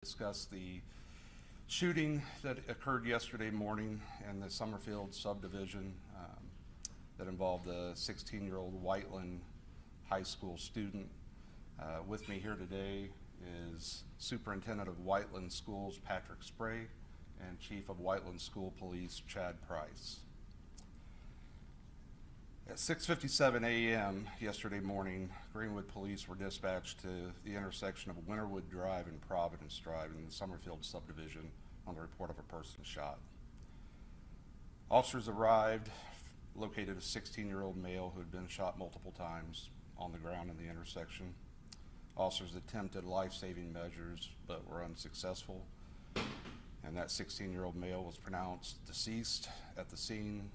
Discuss the shooting that occurred yesterday morning in the Summerfield subdivision that involved a 16-year-old Whiteland High School student. With me here today is Superintendent of Whiteland Schools Patrick Spray and Chief of Whiteland School Police Chad Price. At 6:57 a.m. yesterday morning, Greenwood police were dispatched to the intersection of Winterwood Drive and Providence Drive in the Summerfield subdivision on the report of a person shot. Officers arrived, located a 16-year-old male who had been shot multiple times on the ground in the intersection. Officers attempted life-saving measures but were unsuccessful, and that 16-year-old male was pronounced deceased at the scene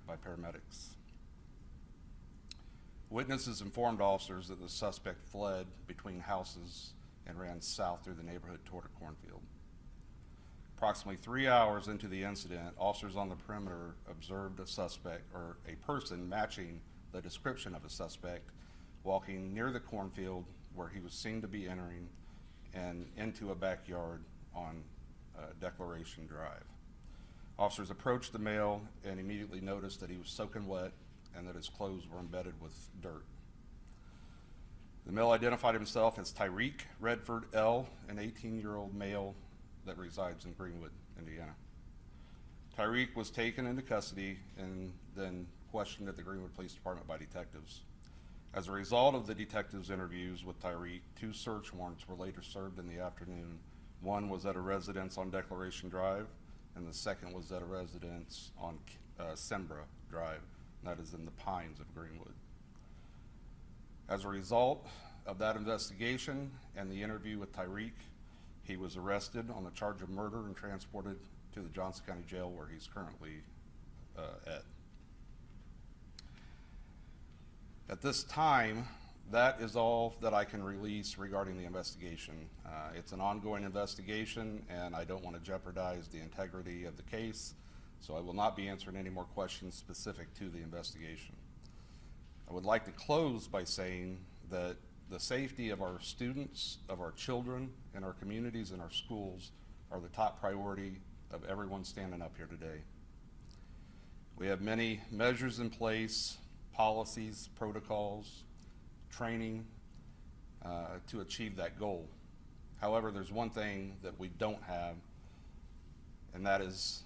by paramedics. Witnesses informed officers that the suspect fled between houses and ran south through the neighborhood toward a cornfield. Approximately 3 hours into the incident, officers on the perimeter observed a suspect, or a person matching the description of a suspect, walking near the cornfield where he was seen to be entering and into a backyard on Declaration Drive. Officers approached the male and immediately noticed that he was soaking wet and that his clothes were embedded with dirt. The male identified himself as Tyreek Redford L., an 18-year-old male that resides in Greenwood, Indiana. Tyreek was taken into custody and then questioned at the Greenwood Police Department by detectives. As a result of the detectives' interviews with Tyreek, 2 search warrants were later served in the afternoon. One was at a residence on Declaration Drive, and the second was at a residence on Sembra Drive. That is in the Pines of Greenwood. As a result of that investigation and the interview with Tyreek, he was arrested on the charge of murder and transported to the Johnson County Jail where he's currently at. At this time, that is all that I can release regarding the investigation. It's an ongoing investigation, and I don't want to jeopardize the integrity of the case, so I will not be answering any more questions specific to the investigation. I would like to close by saying that the safety of our students, of our children, and our communities and our schools are the top priority of everyone standing up here today. We have many measures in place, policies, protocols, training to achieve that goal. However, there's one thing that we don't have, and that is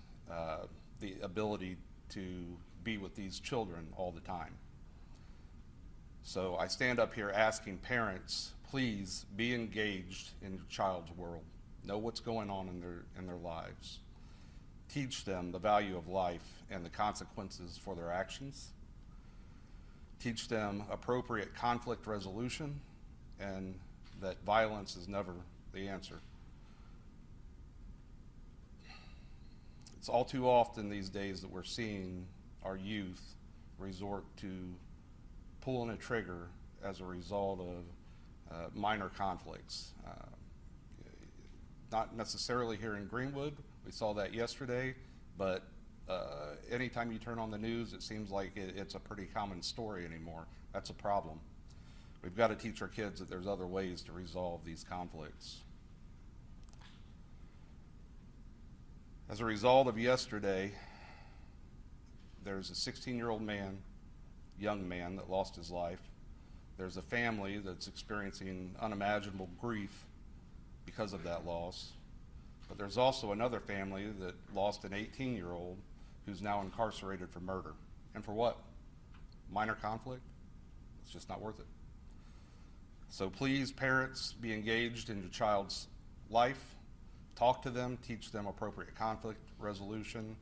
the ability to be with these children all the time. So I stand up here asking parents, please be engaged in your child's world. Know what's going on in their lives. Teach them the value of life and the consequences for their actions. Teach them appropriate conflict resolution and that violence is never the answer. It's all too often these days that we're seeing our youth resort to pulling a trigger as a result of minor conflicts. Not necessarily here in Greenwood, we saw that yesterday, but anytime you turn on the news, it seems like it's a pretty common story anymore. That's a problem. We've got to teach our kids that there's other ways to resolve these conflicts. As a result of yesterday, there's a 16-year-old man, young man, that lost his life. There's a family that's experiencing unimaginable grief because of that loss. But there's also another family that lost an 18-year-old who's now incarcerated for murder. And for what? Minor conflict? It's just not worth it. So please, parents, be engaged in your child's life. Talk to them, teach them appropriate conflict resolution,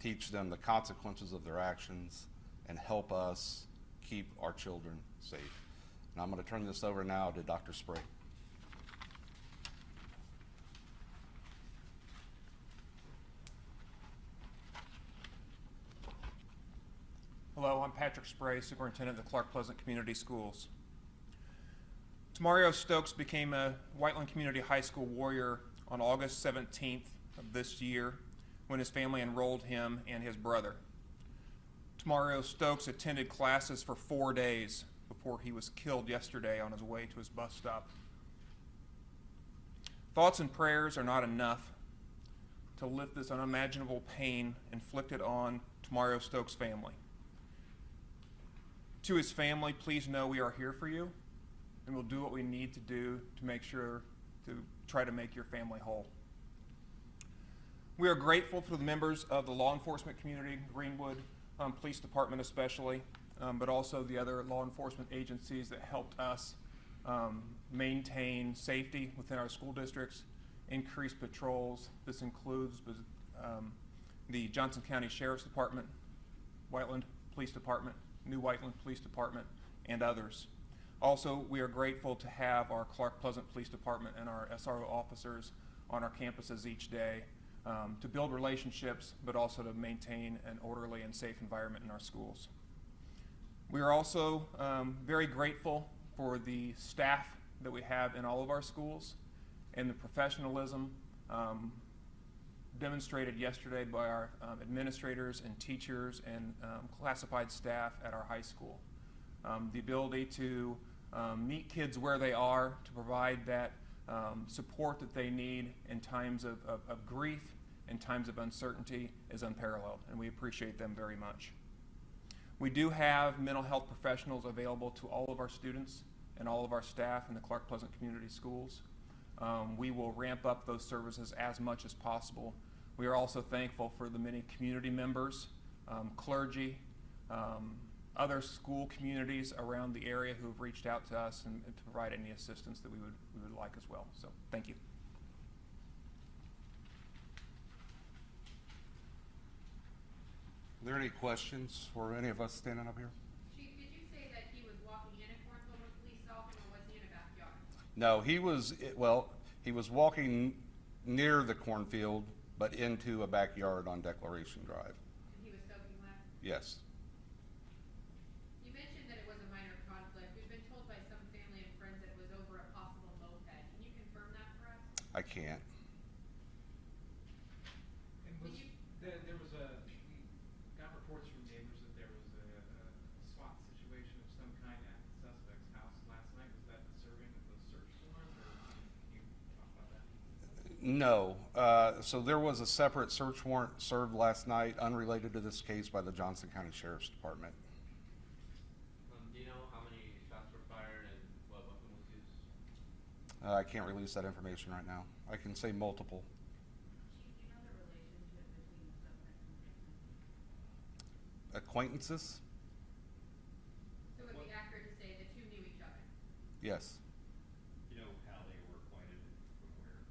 teach them the consequences of their actions, and help us keep our children safe. And I'm going to turn this over now to Dr. Spray. Hello, I'm Patrick Spray, Superintendent of the Clark Pleasant Community Schools. Temario Stokes became a Whiteland Community High School warrior on August 17th of this year when his family enrolled him and his brother. Temario Stokes attended classes for 4 days before he was killed yesterday on his way to his bus stop. Thoughts and prayers are not enough to lift this unimaginable pain inflicted on Temario Stokes' family. To his family, please know we are here for you, and we'll do what we need to do to make sure to try to make your family whole. We are grateful for the members of the law enforcement community, Greenwood Police Department especially, but also the other law enforcement agencies that helped us maintain safety within our school districts, increase patrols. This includes the Johnson County Sheriff's Department, Whiteland Police Department, New Whiteland Police Department, and others. Also, we are grateful to have our Clark Pleasant Police Department and our SRO officers on our campuses each day to build relationships, but also to maintain an orderly and safe environment in our schools. We are also very grateful for the staff that we have in all of our schools and the professionalism demonstrated yesterday by our administrators and teachers and classified staff at our high school. The ability to meet kids where they are, to provide that support that they need in times of grief and times of uncertainty is unparalleled, and we appreciate them very much. We do have mental health professionals available to all of our students and all of our staff in the Clark Pleasant Community Schools. We will ramp up those services as much as possible. We are also thankful for the many community members, clergy, other school communities around the area who have reached out to us and to provide any assistance that we would like as well. So thank you. Are there any questions for any of us standing up here? Chief, did you say that he was walking in a cornfield when police saw him, or was he in a backyard? No, he was walking near the cornfield, but into a backyard on Declaration Drive. And he was soaking wet? Yes. You mentioned that it was a minor conflict. We've been told by some family and friends that it was over a possible moped. Can you confirm that for us? I can't. And was, there was we got reports from neighbors that there was a SWAT situation of some kind at the suspect's house last night. Was that the serving of the search warrant, or can you talk about that? No. So there was a separate search warrant served last night, unrelated to this case, by the Johnson County Sheriff's Department. Do you know how many shots were fired and what weapon was used? I can't release that information right now. I can say multiple. Chief, do you know the relationship between the suspect and the victim? Acquaintances? So it would be accurate to say the two knew each other? Yes. You know how they were acquainted from where?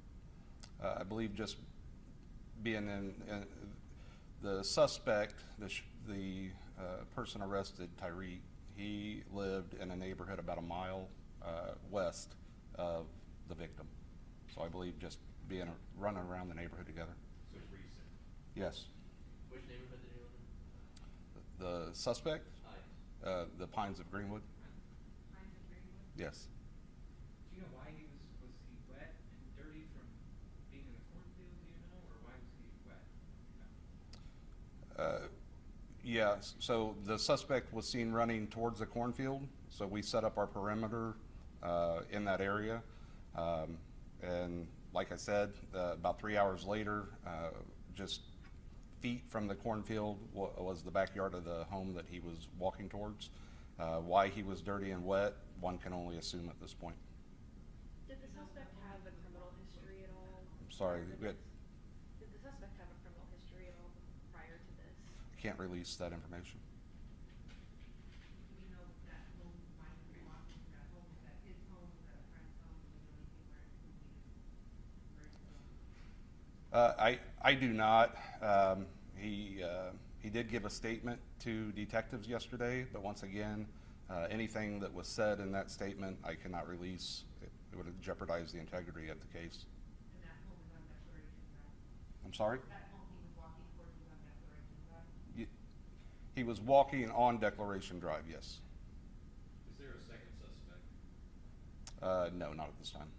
I believe just being in the suspect, the person arrested, Tyree, he lived in a neighborhood about a mile west of the victim. So I believe just running around the neighborhood together. So recent. Yes. Which neighborhood did he live in? The suspect, Hi. the Pines of Greenwood. Pines of Greenwood? Yes. Do you know why he was he wet and dirty from being in the cornfield? Do you know, or why was he wet? Yeah, so the suspect was seen running towards the cornfield, so we set up our perimeter in that area. And like I said, about 3 hours later, just feet from the cornfield was the backyard of the home that he was walking towards. Why he was dirty and wet, one can only assume at this point. Did the suspect have a criminal history at all? I'm sorry, Did the suspect have a criminal history at all prior to this? can't release that information. Do we know that home, why he was walking to that home? Is that his home? Is that a friend's home? Do we know anything where he was? I do not. He did give a statement to detectives yesterday, but once again, anything that was said in that statement, I cannot release. It would jeopardize the integrity of the case. And that home is on Declaration Drive? I'm sorry? That home he was walking towards was on Declaration Drive? He was walking on Declaration Drive, yes. Is there a second suspect? No, not at this time.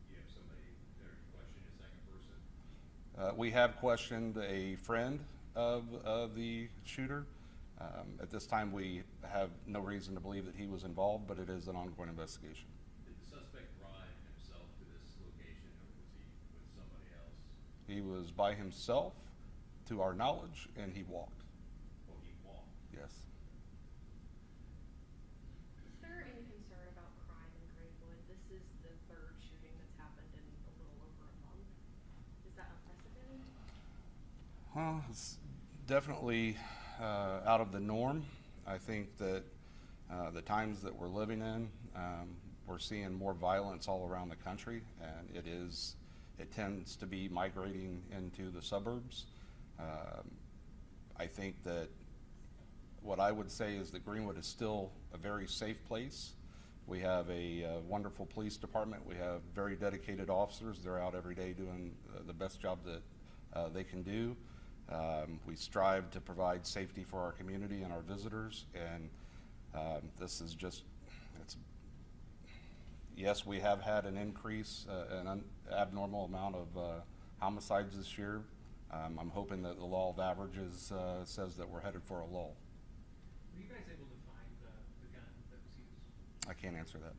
You have somebody there to question a second person? We have questioned a friend of the shooter. At this time, we have no reason to believe that he was involved, but it is an ongoing investigation. Did the suspect drive himself to this location, or He was by himself, to our knowledge, and he walked. Oh, he walked. Yes. Is there any concern about crime in Greenwood? This is the third shooting that's happened in a little over a month. Is that unprecedented? Well, it's definitely out of the norm. I think that the times that we're living in, we're seeing more violence all around the country, and it tends to be migrating into the suburbs. I think that what I would say is that Greenwood is still a very safe place. We have a wonderful police department. We have very dedicated officers. They're out every day doing the best job that they can do. We strive to provide safety for our community and our visitors, and this is just, yes, we have had an increase, an abnormal amount of homicides this year. I'm hoping that the law of averages says that we're headed for a lull. Were you guys able to find the gun that was used? I can't answer that.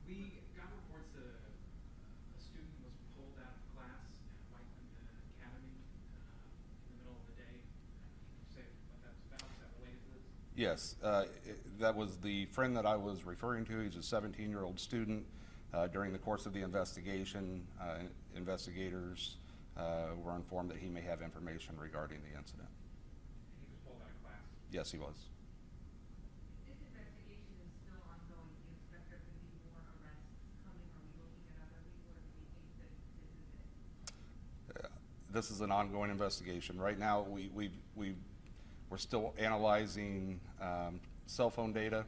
We got reports that a student was pulled out of class at Whiteland Academy in the middle of the day. Can you say what that's about? Is that related to this? Yes, that was the friend that I was referring to. He's a 17-year-old student. During the course of the investigation, investigators were informed that he may have information regarding the incident. He was pulled out of class. Yes, he was. This investigation is still ongoing. Do you expect there could be more arrests coming? Are we looking at other people, or do we think that this is it? This is an ongoing investigation. Right now, we're still analyzing cell phone data,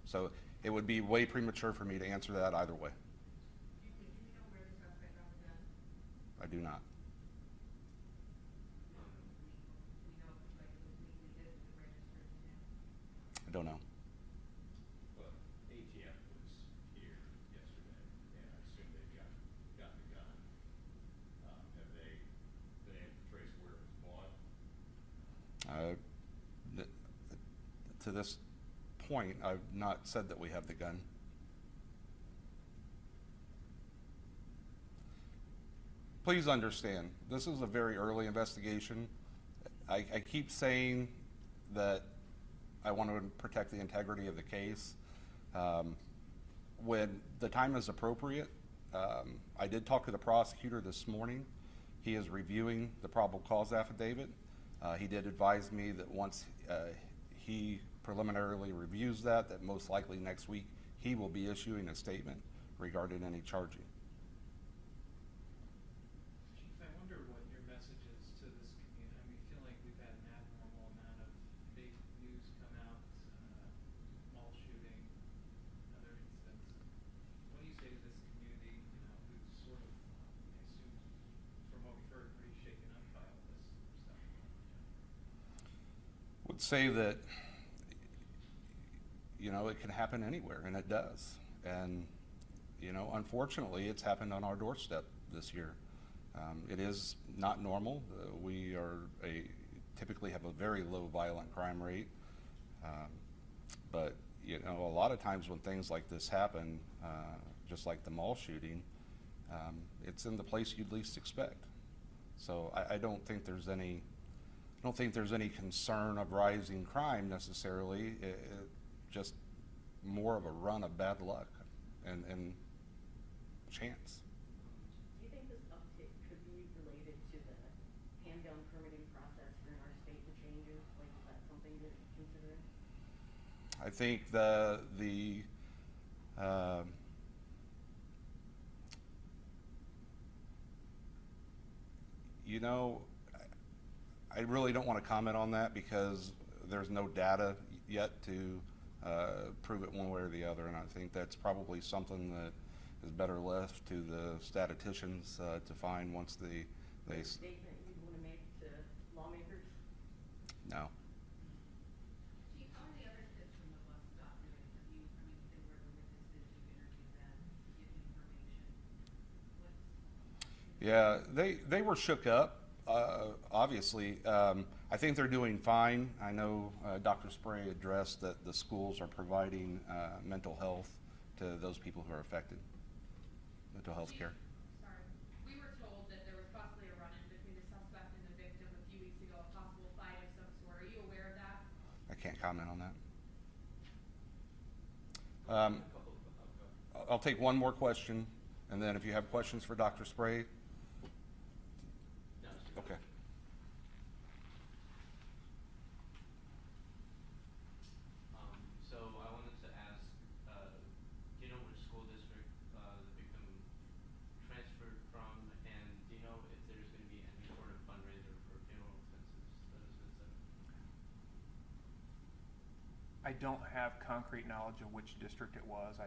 so it would be way premature for me to answer that either way. Do you know where the suspect got the gun? I do not. We know, like, it was legally registered to him. I don't know. But ATF was here yesterday, and I assume they've got the gun. Have they been able to trace where it was bought? To this point, I've not said that we have the gun. Please understand, this is a very early investigation. I keep saying that I want to protect the integrity of the case. When the time is appropriate, I did talk to the prosecutor this morning. He is reviewing the probable cause affidavit. He did advise me that once he preliminarily reviews that most likely next week he will be issuing a statement regarding any charging. Chief, I wonder what your message is to this community. I mean, I feel like we've had an abnormal amount of fake news come out, mall shooting, other incidents. What do you say to this community, who's sort of, I assume, from what we've heard, pretty shaken up by all this stuff? Would say that it can happen anywhere, and it does. And unfortunately, it's happened on our doorstep this year. It is not normal. We typically have a very low violent crime rate, but a lot of times when things like this happen, just like the mall shooting, it's in the place you'd least expect. So I don't think there's any concern of rising crime necessarily. Just more of a run of bad luck and chance. Do you think this uptick could be related to the handgun permitting process here in our state, the changes? Like, is that something to consider? I think I really don't want to comment on that because there's no data yet to prove it one way or the other, and I think that's probably something that is better left to the statisticians to find once they Statement you'd want to make to lawmakers? No. Chief, how many other tips from the bus stop really have you, they were the witnesses, you interviewed them, give information? Yeah, they were shook up, obviously. I think they're doing fine. I know Dr. Spray addressed that the schools are providing mental health to those people who are affected, mental health care. Sorry, we were told that there was can't comment on that. A couple of, I'll take one more question, and then if you have questions for Dr. Spray. no, it's Okay. So I wanted to ask, do you know which school district the victim transferred from, and do you know if there's going to be any sort of fundraiser for funeral expenses that has been set up? I don't have concrete knowledge of which district it was. I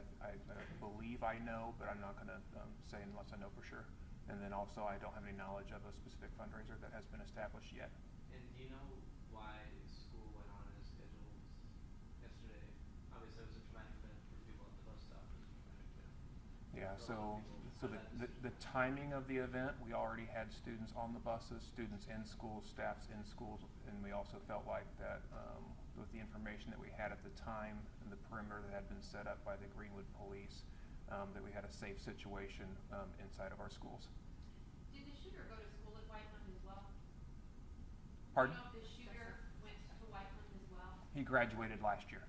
believe I know, but I'm not going to say unless I know for sure. And then also, I don't have any knowledge of a specific fundraiser that has been established yet. And do you know why school went on as scheduled yesterday? Obviously, it was a traumatic event for people at the bus stop. It was a traumatic event. Yeah, For a lot of so people, the timing of the event, we already had students on the buses, students in schools, staffs in schools, and we also felt like that with the information that we had at the time and the perimeter that had been set up by the Greenwood police, that we had a safe situation inside of our schools. Did the shooter go to school at Whiteland as well? Pardon? Do you know if the shooter went to Whiteland as well? He graduated last year.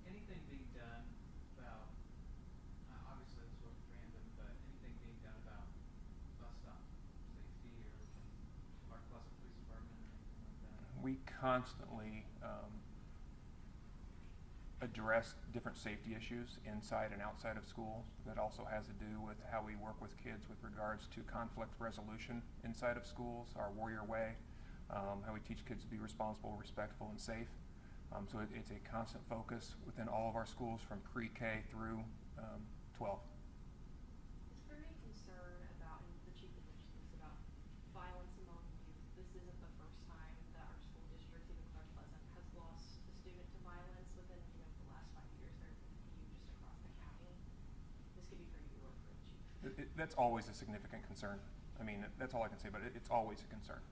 Anything being done about, obviously it's sort of random, but anything being done about bus stop safety or from our Pleasant Police Department or anything like that? We constantly address different safety issues inside and outside of schools. That also has to do with how we work with kids with regards to conflict resolution inside of schools, our Warrior Way, how we teach kids to be responsible, respectful, and safe. So it's a constant focus within all of our schools from pre-K through 12. Is there any concern about, and the chief had mentioned this, about violence among youth? This isn't the first time that our school district, even Clark Pleasant, has lost a student to violence within, the last 5 years. There have been a few just across the county. This could be for you or for the chief. That's always a significant concern. I mean, that's all I can say, but it's always a concern.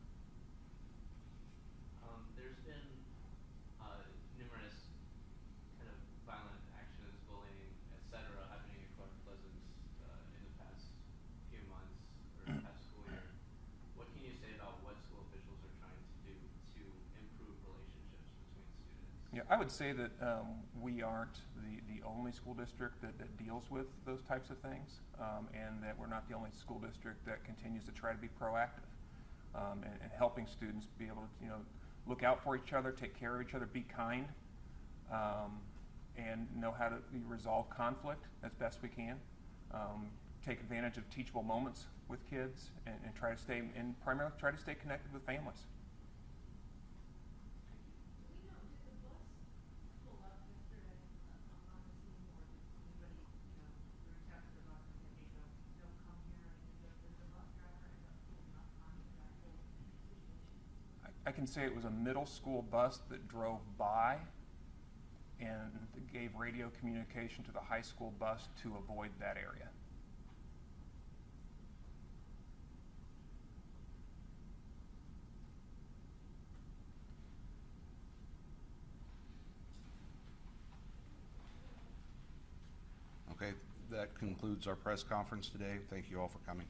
There's been numerous kind of violent actions, bullying, etc., happening at Clark Pleasant in the past few months or past school year. What can you say about what school officials are trying to do to improve relationships between students? Yeah, I would say that we aren't the only school district that deals with those types of things, and that we're not the only school district that continues to try to be proactive and helping students be able to, look out for each other, take care of each other, be kind, and know how to resolve conflict as best we can. Take advantage of teachable moments with kids and try to stay, and primarily try to stay connected with families. Do we know, did the bus pull up yesterday on the scene, or did anybody, through text or not, say, hey, don't come here, or anything? Did the bus driver end up pulling up on that whole situation? I can say it was a middle school bus that drove by and gave radio communication to the high school bus to avoid that area. Okay, that concludes our press conference today. Thank you all for coming.